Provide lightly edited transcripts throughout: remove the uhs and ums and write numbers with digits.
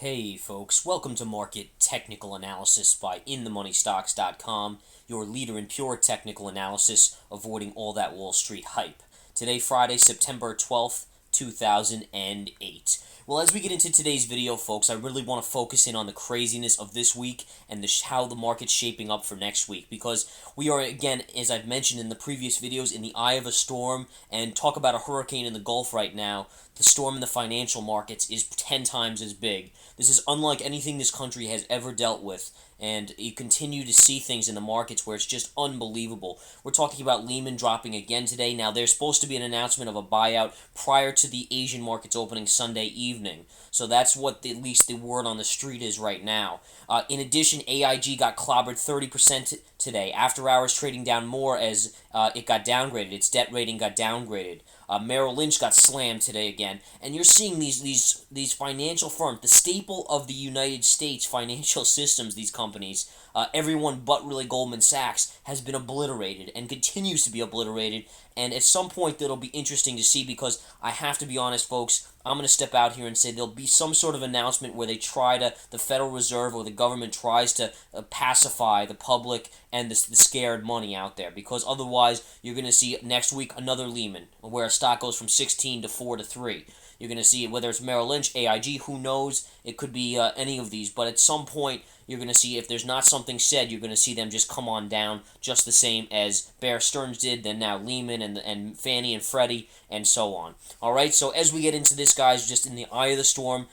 Hey folks, welcome to Market Technical Analysis by InTheMoneyStocks.com, your leader in pure technical analysis, avoiding all that Wall Street hype. Today, Friday, September 12th, 2008. Well, as we get into today's video, folks, I really want to focus in on the craziness of this week and how the market's shaping up for next week, because we are, again, as I've mentioned in the previous videos, in the eye of a storm, and talk about a hurricane in the Gulf right now. The storm in the financial markets is 10 times as big. This is unlike anything this country has ever dealt with, and you continue to see things in the markets where it's just unbelievable. We're talking about Lehman dropping again today. Now, there's supposed to be an announcement of a buyout prior to the Asian markets opening Sunday evening, so that's what at least the word on the street is right now. In addition, AIG got clobbered 30% today. After hours trading down more as it got downgraded. Its debt rating got downgraded. Merrill Lynch got slammed today again, and you're seeing these financial firms, the staple of the United States financial systems, these companies, everyone but really Goldman Sachs, has been obliterated and continues to be obliterated, and at some point that'll be interesting to see, because I have to be honest, folks, I'm going to step out here and say there'll be some sort of announcement where the Federal Reserve or the government tries to pacify the public and the scared money out there, because otherwise you're going to see next week another Lehman, where a stock goes from 16 to 4 to 3. You're going to see whether it's Merrill Lynch, AIG, who knows, it could be any of these, but at some point you're going to see, if there's not something said, you're going to see them just come on down, just the same as Bear Stearns did, then now Lehman and Fannie and Freddie, and so on. Alright, so as we get into this, guys, just in the eye of the storm,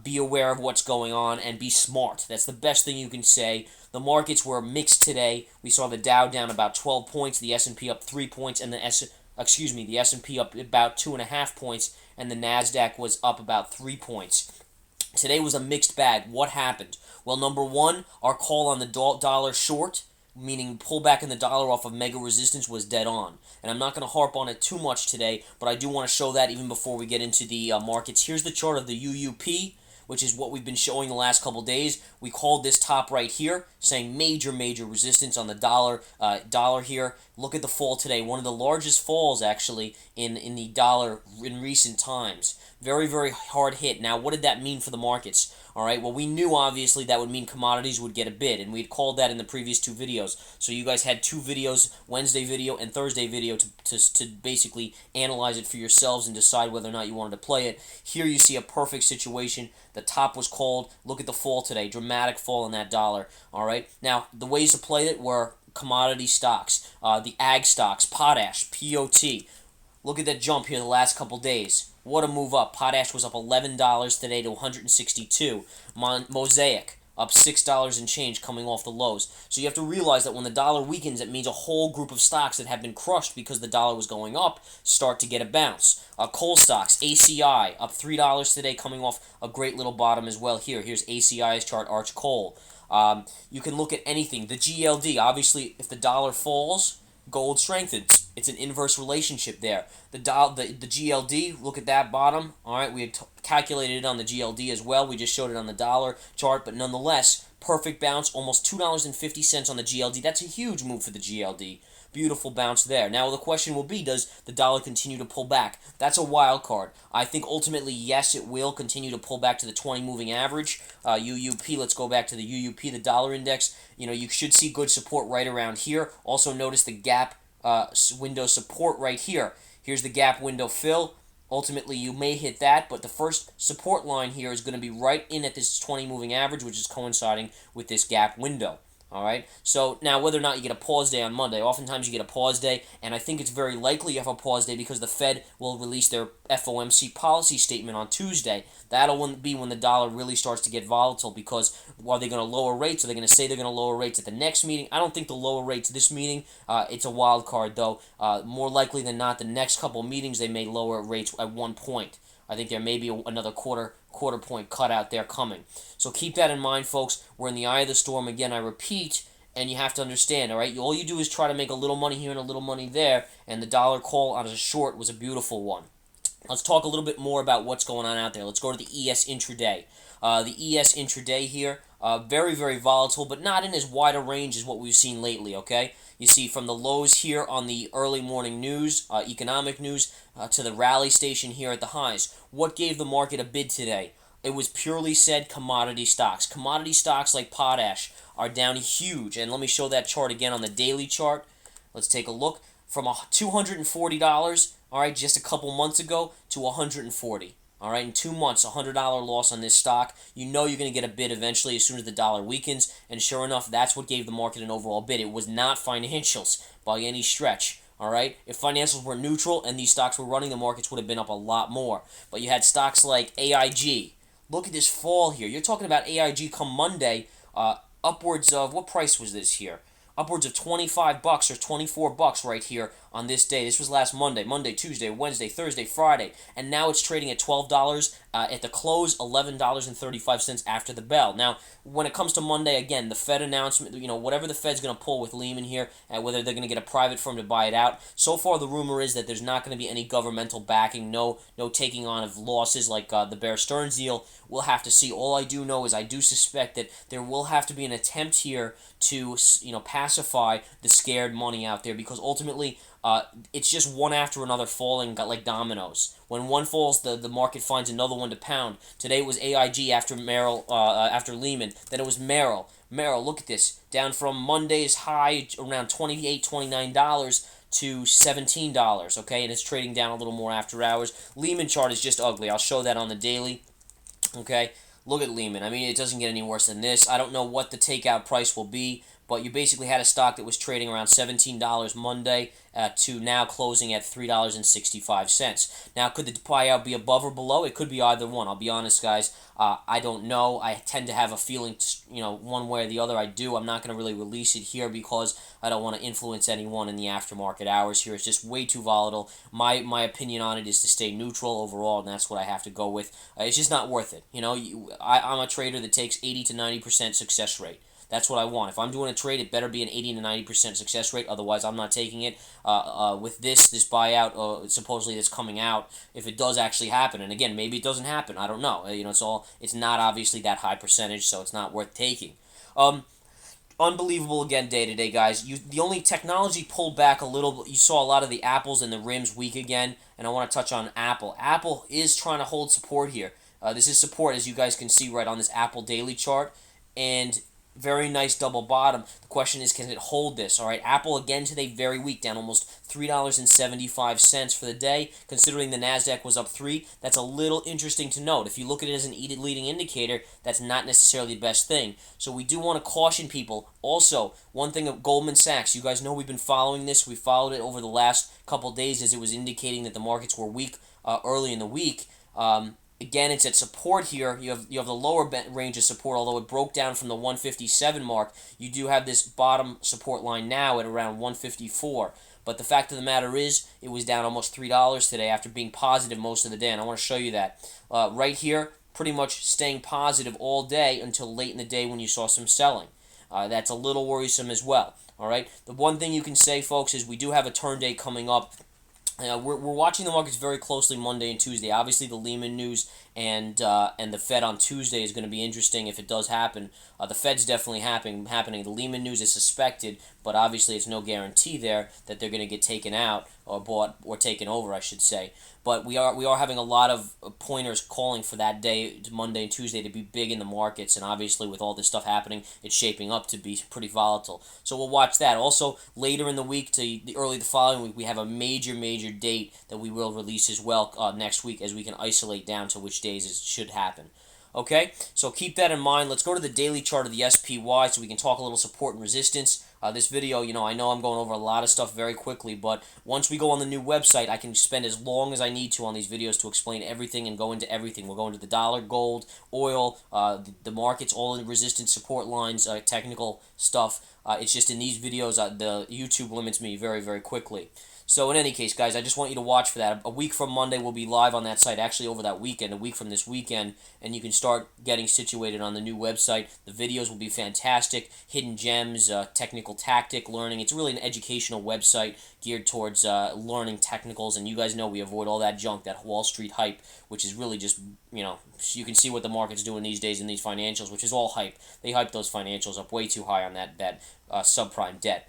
be aware of what's going on and be smart. That's the best thing you can say. The markets were mixed today. We saw the Dow down about 12 points, the S&P up 3 points, and the S&P up about 2.5 points, and the NASDAQ was up about 3 points. Today was a mixed bag. What happened? Well, number one, our call on the dollar short, meaning pullback in the dollar off of mega resistance, was dead on. And I'm not going to harp on it too much today, but I do want to show that even before we get into the markets. Here's the chart of the UUP, which is what we've been showing the last couple days. We called this top right here, saying major resistance on the dollar here. Look at the fall today, one of the largest falls actually in the dollar in recent times. Very hard hit. Now, what did that mean for the markets? All right, well, we knew obviously that would mean commodities would get a bid, and we had called that in the previous two videos. So you guys had two videos, Wednesday video and Thursday video, to basically analyze it for yourselves and decide whether or not you wanted to play it. Here you see a perfect situation. The top was called. Look at the fall today, dramatic fall in that dollar. All right, now the ways to play it were commodity stocks, the ag stocks, potash, POT. Look at that jump here the last couple days. What a move up. Potash was up $11 today to $162. Mosaic up $6 and change coming off the lows. So you have to realize that when the dollar weakens, it means a whole group of stocks that have been crushed because the dollar was going up start to get a bounce. Coal stocks, ACI, up $3 today, coming off a great little bottom as well here. Here's ACI's chart, Arch Coal. You can look at anything. The GLD, obviously, if the dollar falls, gold strengthens. It's an inverse relationship there. The GLD, look at that bottom. All right, we had calculated it on the GLD as well. We just showed it on the dollar chart, but nonetheless, perfect bounce, almost $2.50 on the GLD. That's a huge move for the GLD. Beautiful bounce there. Now the question will be, does the dollar continue to pull back? That's a wild card. I think ultimately, yes, it will continue to pull back to the 20 moving average. UUP, let's go back to the UUP, the dollar index. You know, you should see good support right around here. Also notice the gap window support right here. Here's the gap window fill. Ultimately, you may hit that, but the first support line here is going to be right in at this 20 moving average, which is coinciding with this gap window. All right, so now whether or not you get a pause day on Monday, oftentimes you get a pause day, and I think it's very likely you have a pause day because the Fed will release their FOMC policy statement on Tuesday. That'll be when the dollar really starts to get volatile, because are they going to lower rates? Are they going to say they're going to lower rates at the next meeting? I don't think they'll lower rates this meeting. It's a wild card, though. More likely than not, the next couple meetings they may lower rates at one point. I think there may be another quarter point cut out there coming. So keep that in mind, folks. We're in the eye of the storm again, I repeat, and you have to understand, all right? All you do is try to make a little money here and a little money there, and the dollar call on a short was a beautiful one. Let's talk a little bit more about what's going on out there. Let's go to the ES Intraday. The ES Intraday here, very volatile, but not in as wide a range as what we've seen lately, okay? You see from the lows here on the early morning news, economic news, to the rally station here at the highs. What gave the market a bid today? it was purely said commodity stocks. Commodity stocks like potash are down huge. And let me show that chart again on the daily chart. Let's take a look. From $240, all right, just a couple months ago, to $140. All right, in 2 months, $100 loss on this stock. You know you're going to get a bid eventually as soon as the dollar weakens. And sure enough, that's what gave the market an overall bid. It was not financials by any stretch. All right, if financials were neutral and these stocks were running, the markets would have been up a lot more. But you had stocks like AIG. Look at this fall here. You're talking about AIG come Monday, upwards of, what price was this here? Upwards of $25 or $24 right here on this day. This was last Monday, Tuesday, Wednesday, Thursday, Friday, and now it's trading at $12 at the close, $11.35 after the bell. Now, when it comes to Monday, again, the Fed announcement, whatever the Fed's going to pull with Lehman here, and whether they're going to get a private firm to buy it out. So far, the rumor is that there's not going to be any governmental backing, no taking on of losses like the Bear Stearns deal. We'll have to see. All I do know is I do suspect that there will have to be an attempt here to pacify the scared money out there, because ultimately it's just one after another falling like dominoes. When one falls, the market finds another one to pound. Today it was AIG after after Lehman. Then it was Merrill. Look at this, down from Monday's high around $28, $29 to $17. Okay, and it's trading down a little more after hours. Lehman chart is just ugly. I'll show that on the daily. Okay, look at Lehman. I mean, it doesn't get any worse than this. I don't know what the takeout price will be, but you basically had a stock that was trading around $17 Monday to now closing at $3.65. Now, could the buyout be above or below? It could be either one. I'll be honest, guys. I don't know. I tend to have a feeling, one way or the other. I do. I'm not going to really release it here because I don't want to influence anyone in the aftermarket hours here. It's just way too volatile. My opinion on it is to stay neutral overall, and that's what I have to go with. It's just not worth it. I'm a trader that takes 80 to 90% success rate. That's what I want. If I'm doing a trade, it better be an 80 to 90% success rate. Otherwise, I'm not taking it. With this buyout supposedly that's coming out, if it does actually happen, and again, maybe it doesn't happen. I don't know. It's not obviously that high percentage, so it's not worth taking. Unbelievable again day today, guys. The only technology pulled back a little. You saw a lot of the apples and the rims weak again, and I want to touch on Apple. Apple is trying to hold support here. This is support, as you guys can see right on this Apple daily chart, and very nice double bottom. The question is, can it hold this? All right, Apple again today very weak, down almost $3.75 for the day. Considering the Nasdaq was up 3, that's a little interesting to note. If you look at it as an leading indicator, that's not necessarily the best thing. So we do want to caution people. Also, one thing of Goldman Sachs, you guys know we've been following this. We followed it over the last couple days as it was indicating that the markets were weak early in the week. Again, it's at support here. You have the lower range of support, although it broke down from the 157 mark. You do have this bottom support line now at around 154. But the fact of the matter is, it was down almost $3 today after being positive most of the day, and I want to show you that. Right here, pretty much staying positive all day until late in the day when you saw some selling. That's a little worrisome as well. All right. The one thing you can say, folks, is we do have a turn day coming up. We're watching the markets very closely Monday and Tuesday. Obviously, the Lehman news and the Fed on Tuesday is going to be interesting if it does happen. The Fed's definitely happening. The Lehman news is suspected, but obviously it's no guarantee there that they're going to get taken out or bought or taken over, I should say. But we are having a lot of pointers calling for that day, Monday and Tuesday, to be big in the markets. And obviously, with all this stuff happening, it's shaping up to be pretty volatile. So we'll watch that. Also, later in the week to the following week, we have a major date that we will release as well next week, as we can isolate down to which days it should happen. Okay, so keep that in mind. Let's go to the daily chart of the SPY so we can talk a little support and resistance. This video, I know I'm going over a lot of stuff very quickly, but once we go on the new website, I can spend as long as I need to on these videos to explain everything and go into everything. We'll go into the dollar, gold, oil, the markets, all the resistance support lines, technical stuff. It's just in these videos, the YouTube limits me very quickly. So in any case, guys, I just want you to watch for that. A week from Monday, we'll be live on that site, actually over that weekend, a week from this weekend, and you can start getting situated on the new website. The videos will be fantastic, hidden gems, technical tactic, learning. It's really an educational website geared towards learning technicals, and you guys know we avoid all that junk, that Wall Street hype, which is really just, you can see what the market's doing these days in these financials, which is all hype. They hype those financials up way too high on that subprime debt.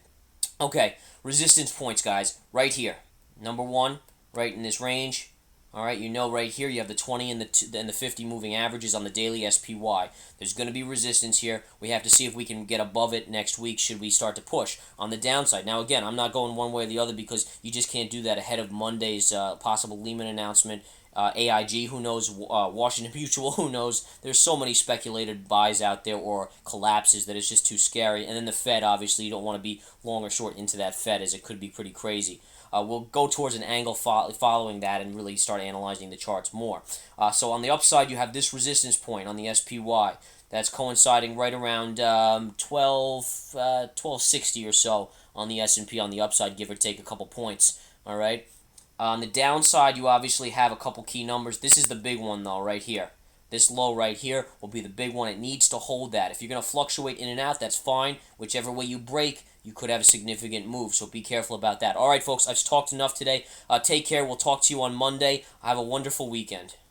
Okay, resistance points, guys, right here. Number 1, right in this range. All right, right here you have the 20 and the 50 moving averages on the daily SPY. There's going to be resistance here. We have to see if we can get above it next week should we start to push on the downside. Now, again, I'm not going one way or the other because you just can't do that ahead of Monday's possible Lehman announcement. AIG, who knows? Washington Mutual, who knows? There's so many speculated buys out there or collapses that it's just too scary. And then the Fed, obviously, you don't want to be long or short into that Fed as it could be pretty crazy. We'll go towards an angle following that and really start analyzing the charts more. So on the upside, you have this resistance point on the SPY. That's coinciding right around 1260 or so on the S&P on the upside, give or take a couple points. All right. On the downside, you obviously have a couple key numbers. This is the big one, though, right here. This low right here will be the big one. It needs to hold that. If you're going to fluctuate in and out, that's fine. Whichever way you break, you could have a significant move, so be careful about that. All right, folks, I've talked enough today. Take care. We'll talk to you on Monday. Have a wonderful weekend.